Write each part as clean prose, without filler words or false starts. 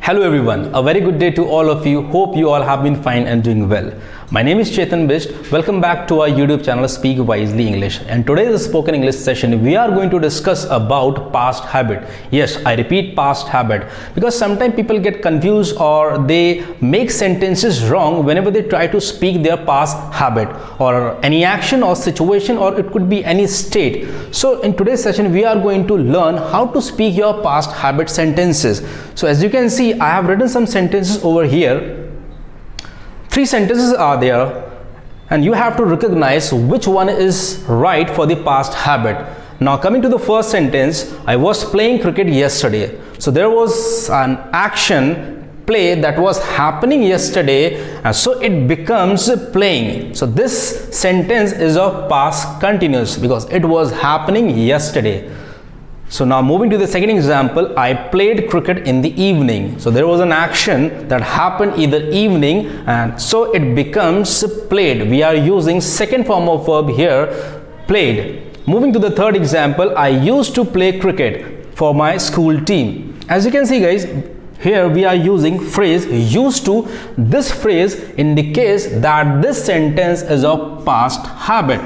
Hello everyone, a very good day to all of you. Hope you all have been fine and doing well. My name is Chetan Bisht. Welcome back to our YouTube channel Speak Wisely English. And today's spoken English session, we are going to discuss about past habit. Yes, I repeat, past habit, because sometimes people get confused or they make sentences wrong whenever they try to speak their past habit or any action or situation, or it could be any state. So in today's session, we are going to learn how to speak your past habit sentences. So as you can see, I have written some sentences over here. 3 sentences are there and you have to recognize which one is right for the past habit. Now coming to the first sentence, I was playing cricket yesterday. So there was an action play that was happening yesterday, and so it becomes playing. So this sentence is of past continuous because it was happening yesterday. So now moving to the second example, I played cricket in the evening. So there was an action that happened either evening, and so it becomes played. We are using second form of verb here, played. Moving to the third example, I used to play cricket for my school team. As you can see guys, here we are using phrase used to. This phrase indicates that this sentence is of past habit.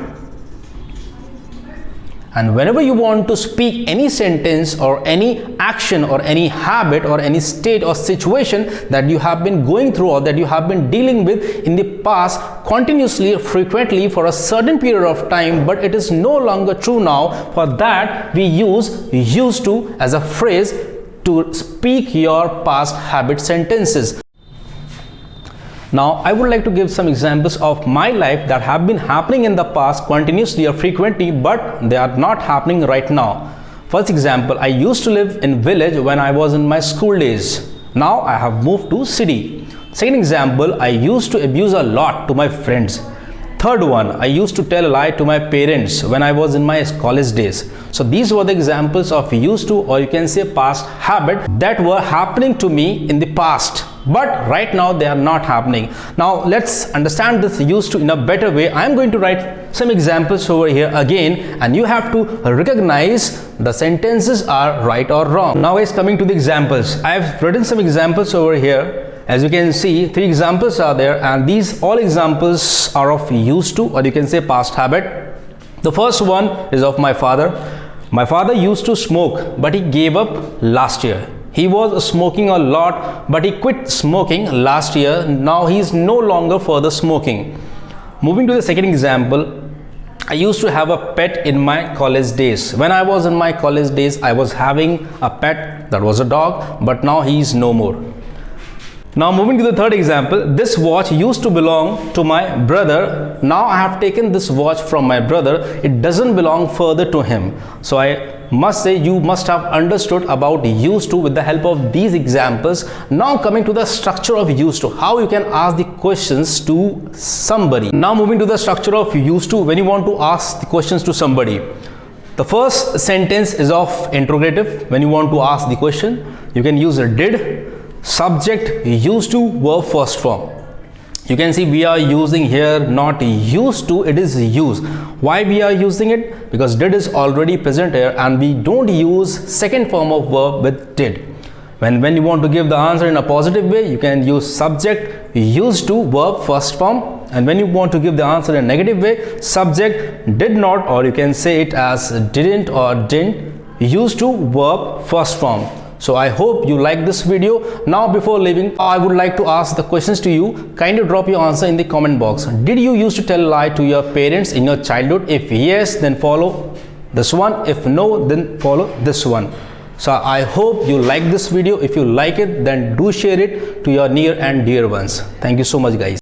And whenever you want to speak any sentence or any action or any habit or any state or situation that you have been going through or that you have been dealing with in the past continuously, frequently for a certain period of time, but it is no longer true now, for that we use used to as a phrase to speak your past habit sentences. Now, I would like to give some examples of my life that have been happening in the past continuously or frequently, but they are not happening right now. First example, I used to live in village when I was in my school days. Now I have moved to city. Second example, I used to abuse a lot to my friends. Third one, I used to tell a lie to my parents when I was in my college days. So these were the examples of used to, or you can say past habit, that were happening to me in the past, but right now they are not happening. Now let's understand this used to in a better way. I am going to write some examples over here again, and you have to recognize the sentences are right or wrong. Now guys, coming to the examples, I have written some examples over here. As you can see, 3 examples are there, and these all examples are of used to, or you can say past habit. The first one is of my father. My father used to smoke, but he gave up last year. He was smoking a lot, but he quit smoking last year. Now he is no longer further smoking. Moving to the second example, I used to have a pet in my college days. When I was in my college days, I was having a pet that was a dog, but now he is no more. Now moving to the third example, this watch used to belong to my brother. Now I have taken this watch from my brother. It doesn't belong further to him. So I must say you must have understood about used to with the help of these examples. Now coming to the structure of used to, how you can ask the questions to somebody. Now moving to the structure of used to, when you want to ask the questions to somebody. The first sentence is of interrogative. When you want to ask the question, you can use a did, subject, used to, verb first form. You can see we are using here not used to, it is used. Why we are using it? Because did is already present here, and we don't use second form of verb with did. When you want to give the answer in a positive way, you can use subject, used to, verb first form. And when you want to give the answer in a negative way, subject, did not, or you can say it as didn't or didn't, used to, verb first form. So I hope you like this video. Now before leaving, I would like to ask the questions to you. Kindly drop your answer in the comment box. Did you used to tell a lie to your parents in your childhood? If yes, then follow this one. If no, then follow this one. So I hope you like this video. If you like it, then do share it to your near and dear ones. Thank you so much guys.